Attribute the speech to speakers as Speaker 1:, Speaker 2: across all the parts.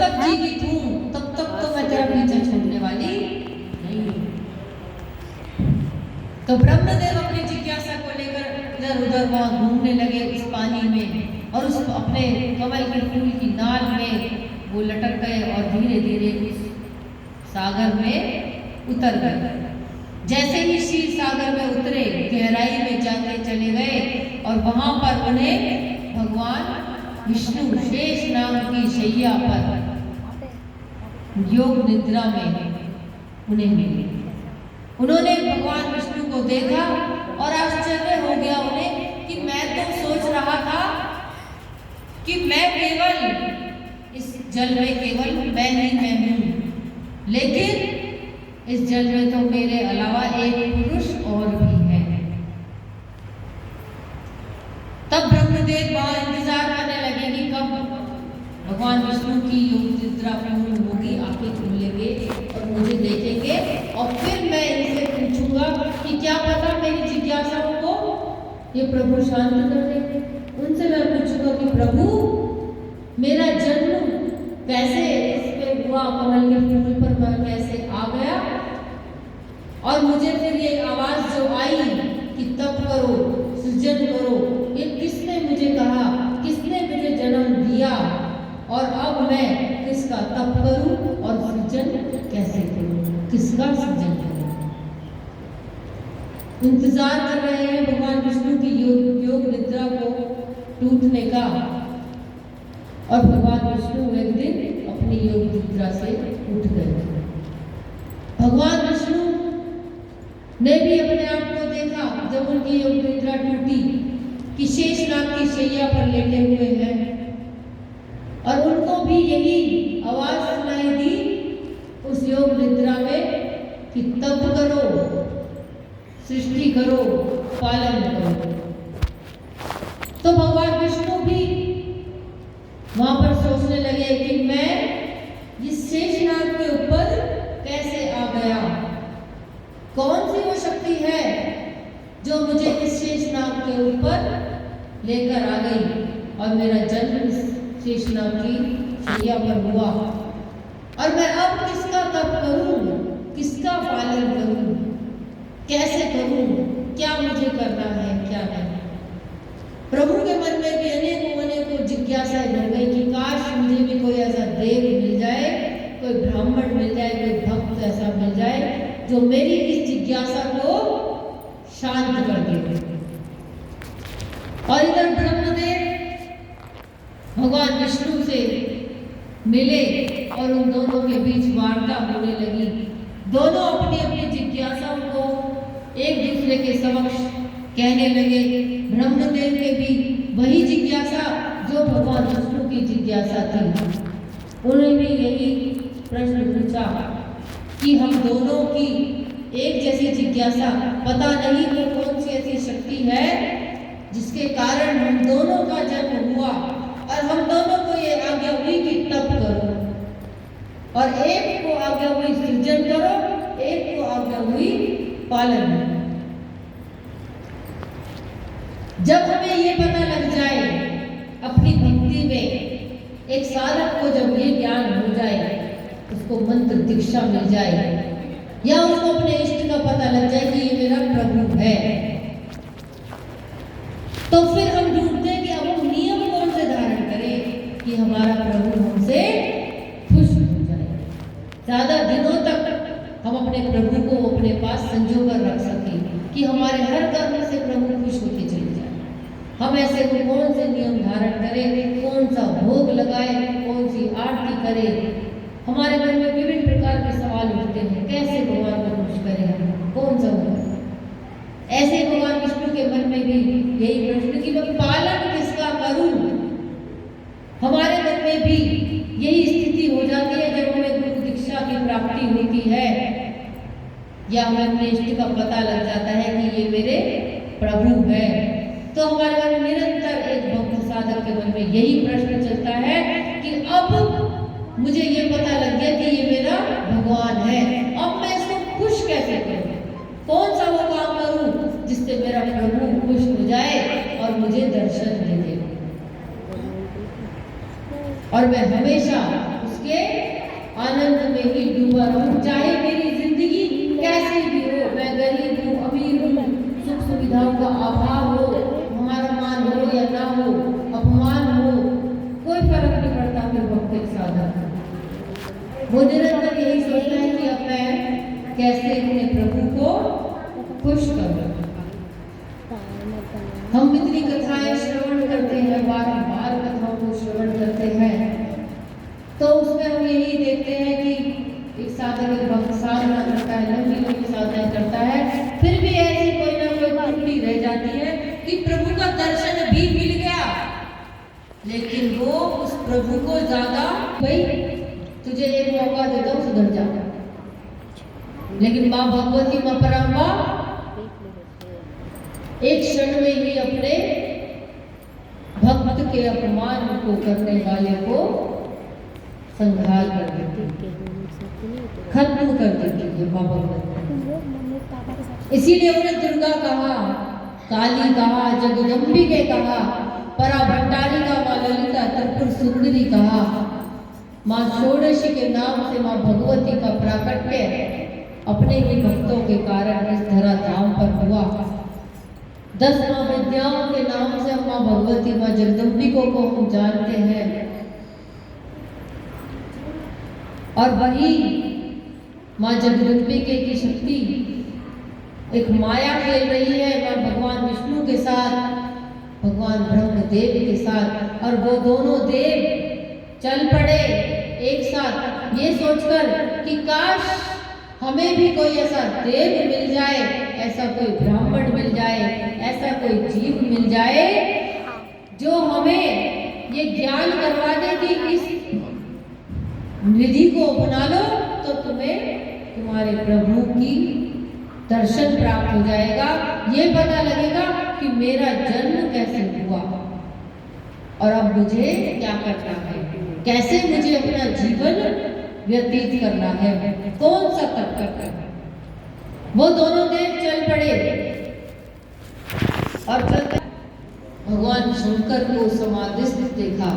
Speaker 1: तक जीवित हूँ तब तक तो मैं तेरा पीछा छोड़ने वाली नहीं हूँ। तो ब्रह्मदेव अपनी जिज्ञासा को लेकर इधर उधर वहां घूमने लगे उस पानी में, और उस अपने कमल के फूल की नाल में वो लटक गए और धीरे धीरे उस सागर में उतर गए। जैसे ही क्षीर सागर में उतरे, गहराई में जाते चले गए और वहां पर उन्हें भगवान विष्णु शेष नाग की शैया पर योग निद्रा में उन्हें मिले। उन्होंने भगवान विष्णु को देखा और आश्चर्य हो गया उन्हें कि मैं तो सोच रहा था कि मैं केवल इस जल में केवल मैं ही मैं हूँ, लेकिन इस जल में तो मेरे अलावा एक पुरुष और भी है। तब ब्रह्मदेव वहां इंतजार करने लगे कि कब भगवान विष्णु की योग निद्रा पूर्ण होगी, आंखें खुलेंगे और मुझे देखेंगे, और फिर मैं इनसे पूछूंगा कि क्या पता मेरी जिज्ञासाओं को ये प्रभु शांत कर दे। उनसे मैं पूछूंगा कि प्रभु मेरा जन्म कैसे इसमें हुआ, कमल के फूल पर मैं कैसे आ गया, और मुझे फिर ये आवाज जो आई कि तप करो, सृजन करो, ये किसने मुझे कहा, किसने मुझे जन्म दिया, और अब मैं किसका तप करूं और सृजन कैसे करूं, किसका सृजन करूं। इंतजार कर रहे हैं भगवान विष्णु की योग निद्रा को टूटने का, और भगवान विष्णु एक दिन अपनी योग निद्रा से उठ गए। भगवान विष्णु ने भी अपने आप को देखा जब उनकी योग निद्रा टूटी कि शेषनाग की शैया पर लेटे हुए हैं, और उनको भी यही आवाज सुनाई दी उस योग निद्रा में कि तप करो, सृष्टि करो, पालन करो। तो भगवान विष्णु भी वहां पर सोचने लगे कि मैं इस शेषनाग के ऊपर कैसे आ गया, कौन सी वो शक्ति है जो मुझे इस शेषनाग के ऊपर लेकर आ गई और मेरा जन्म इस शेषनाग की शैया पर हुआ, और मैं अब किसका तप करूं, किसका पालन करूं, कैसे करूं, क्या मुझे करना है, क्या नहीं। प्रभु के मन में भी अनेकों जिज्ञासाएं भर गई कि काश मुझे भी कोई ऐसा देव मिल जाए, कोई ब्राह्मण मिल जाए, कोई भक्त ऐसा मिल जाए जो मेरी इस जिज्ञासा को शांत कर दे। और इधर ब्रह्मदेव भगवान विष्णु से मिले और उन दोनों के बीच वार्ता होने लगी। दोनों अपनी अपनी जिज्ञासाओं को एक दूसरे के समक्ष कहने लगे। ब्रह्मदेव के भी वही जिज्ञासा जो भगवान विष्णु की जिज्ञासा थी। उन्होंने भी यही प्रश्न पूछा कि हम दोनों की एक जैसी जिज्ञासा, पता नहीं वो कौन सी ऐसी शक्ति है जिसके कारण हम दोनों का जन्म हुआ, और हम दोनों को ये आज्ञा हुई कि तप करो, और एक को आज्ञा हुई सृजन करो, एक को आज्ञा हुई पालन करो। जब हमें ये पता लग जाए अपनी भक्ति में, एक साधक को जब ये ज्ञान हो जाए, उसको मंत्र दीक्षा मिल जाए, या उसको अपने इष्ट का पता लग जाए कि ये मेरा प्रभु है, तो फिर हम ढूंढते हैं कि अब हम नियम कौन से धारण करें कि हमारा प्रभु हमसे खुश हो जाए, ज्यादा दिनों तक हम अपने प्रभु को अपने पास संजो कर रख सकें कि हमारे हर कर्म से प्रभु खुश होकर चले जाए। हम ऐसे कौन से नियम धारण करें, कौन सा भोग लगाए, कौन सी आरती करें। हमारे मन में विभिन्न प्रकार के सवाल उठते हैं, कैसे भगवान को खुश करें, हम कौन सा होगा। ऐसे भगवान विष्णु के मन में भी यही प्रश्न कि मैं पालन किसका करूं। हमारे मन में भी यही स्थिति हो जाती है जब हमें गुरु दीक्षा की प्राप्ति होती है, या हमें अपने इष्ट का पता लग जाता है कि ये मेरे प्रभु है, तो हमारे मन में निरंतर एक भक्त साधक के मन में यही प्रश्न चलता है कि अब मुझे ये पता लग गया कि ये मेरा भगवान है, अब मैं इसको खुश कैसे करूं, कौन सा वो काम करूं जिससे मेरा प्रभु खुश हो जाए और मुझे दर्शन दे दे, और मैं हमेशा उसके में ही डूबा रहूं, चाहे मेरी जिंदगी कैसी भी हो, मैं गरीब हूँ, अमीर हूँ, सुख सुविधाओं का अभाव हो, हमारा मान हो या ना हो, अपमान हो, कोई फर्क नहीं पड़ता। फिर भक्त एक साधक वो निरंतर यही सोचता है कि अब मैं कैसे अपने प्रभु को खुश करूं। हम इतनी कथाएं श्रवण करते हैं, बार बार कथाओं को श्रवण करते हैं, तो उसमें हम यही देखते हैं कि एक साधक एक भक्त साधना करता है, लंबी साधना करता है, फिर भी ऐसी कोई ना कोई त्रुटि रह जाती है कि प्रभु का दर्शन भी मिल गया, लेकिन वो उस प्रभु को ज्यादा, भाई तुझे एक मौका देता हूँ सुधर जा, लेकिन माँ भगवती माँ परम्बा एक क्षण में ही अपने भक्त के अपमान को करने वाले को संहार कर देती, खत्म कर देती है बाबा। इसीलिए उन्हें दुर्गा कहा, काली कहा, जगदम्बिके कहा, पराभट्टारिका, माँ ललिता, त्रिपुर सुंदरी कहा, माँ षोडशी के नाम से माँ भगवती का प्राकट्य अपने ही भक्तों के कारण इस धरा धाम पर हुआ। 10 माँ विद्याओं के नाम से माँ भगवती माँ जगदम्बिका को हम जानते हैं, और वही माँ जगदम्बिका की शक्ति एक माया खेल रही है माँ भगवान विष्णु के साथ, भगवान ब्रह्मदेव के साथ, और वो दोनों देव चल पड़े एक साथ ये सोचकर कि काश हमें भी कोई ऐसा देव मिल जाए, ऐसा कोई ब्राह्मण मिल जाए, ऐसा कोई जीव मिल जाए जो हमें ये ज्ञान करवा दे कि इस निधि को अपना लो तो तुम्हें तुम्हारे प्रभु की दर्शन प्राप्त हो जाएगा, ये पता लगेगा कि मेरा जन्म कैसे हुआ और अब मुझे क्या करना है, कैसे मुझे अपना जीवन व्यतीत करना है, कौन सा तप करना है। वो दोनों देव चल पड़े और चलते भगवान शंकर को समाधिस्थ देखा।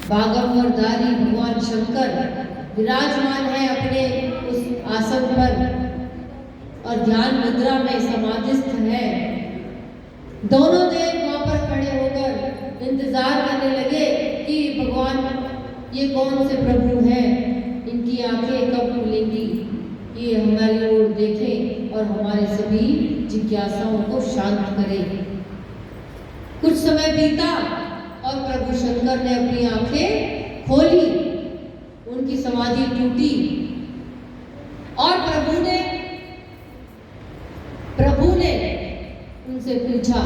Speaker 1: बागंबरधारी भगवान शंकर विराजमान है अपने उस आसन पर और ध्यान मुद्रा में समाधिस्थ है। दोनों देव वहां पर खड़े होकर इंतजार करने लगे कि भगवान ये कौन से प्रभु हैं, इनकी आंखें कब खुलेंगी, ये हमारी ओर देखें और हमारे सभी जिज्ञासाओं को शांत करें। कुछ समय बीता और प्रभु शंकर ने अपनी आंखें खोली, उनकी समाधि टूटी और प्रभु ने उनसे पूछा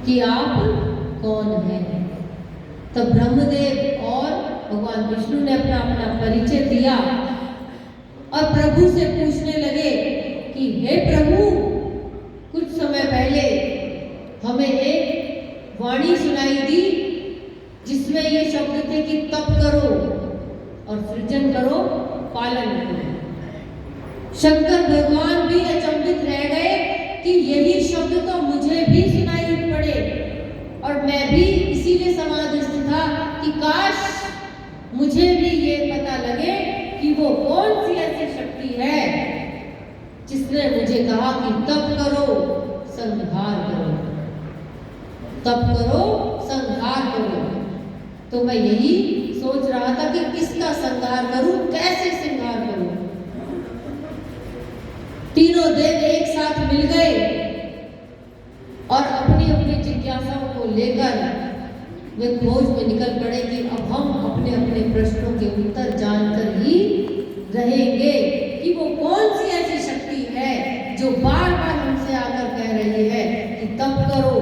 Speaker 1: कि आप कौन हैं। तब ब्रह्मदेव और भगवान विष्णु ने अपना अपना परिचय दिया और प्रभु से पूछने लगे कि हे प्रभु, कुछ समय पहले हमें एक वाणी सुनाई दी जिसमें ये शब्द थे कि तप करो और सृजन करो, पालन करो। शंकर भगवान भी अचंभित रह गए कि यही शब्द तो मुझे भी सुनाई पड़े और मैं भी इसीलिए समाधिस्थ था कि काश मुझे भी ये पता लगे कि वो कौन सी ऐसी शक्ति है जिसने मुझे कहा कि तप करो संहार करो, तप करो संहार करो। तो मैं यही सोच रहा था कि किसका संहार करूं, कैसे संहार करूं। तीनों देव एक साथ मिल गए और अपनी अपनी जिज्ञासाओं को लेकर वे खोज में निकल पड़े कि अब हम अपने अपने प्रश्नों के उत्तर जानकर ही रहेंगे कि वो कौन सी ऐसी शक्ति है जो बार बार हमसे आकर कह रही है कि तप करो,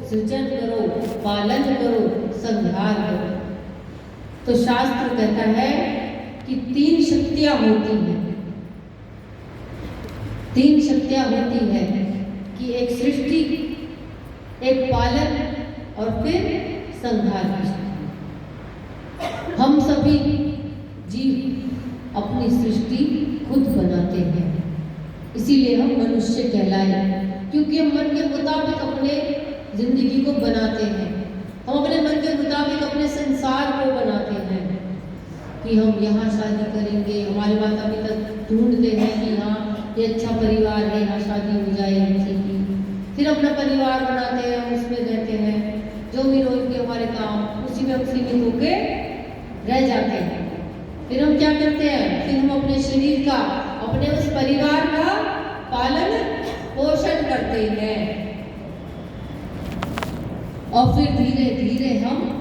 Speaker 1: सृजन करो, पालन करो, संहार करो। तो शास्त्र कहता है कि 3 शक्तियां होती हैं, 3 शक्तियां होती हैं कि एक सृष्टि, एक पालन और फिर संहार की शक्ति। हम सभी जीव अपनी सृष्टि खुद बनाते हैं, इसीलिए हम मनुष्य कहलाए, क्योंकि हम मन के मुताबिक अपने जिंदगी को बनाते हैं, हम अपने मन के मुताबिक अपने संसार को बनाते हैं। कि हम यहाँ शादी करेंगे, हमारे माता पिता ढूंढते हैं कि हाँ ये अच्छा परिवार है, यहाँ शादी हो जाए बच्चे की। फिर अपना परिवार बनाते हैं, हम उसमें रहते हैं, जो भी रोज के हमारे काम उसी में हम सीमित होके रह जाते हैं। फिर हम क्या करते हैं, फिर हम अपने शरीर का, अपने उस परिवार का पालन पोषण करते हैं और फिर धीरे धीरे हम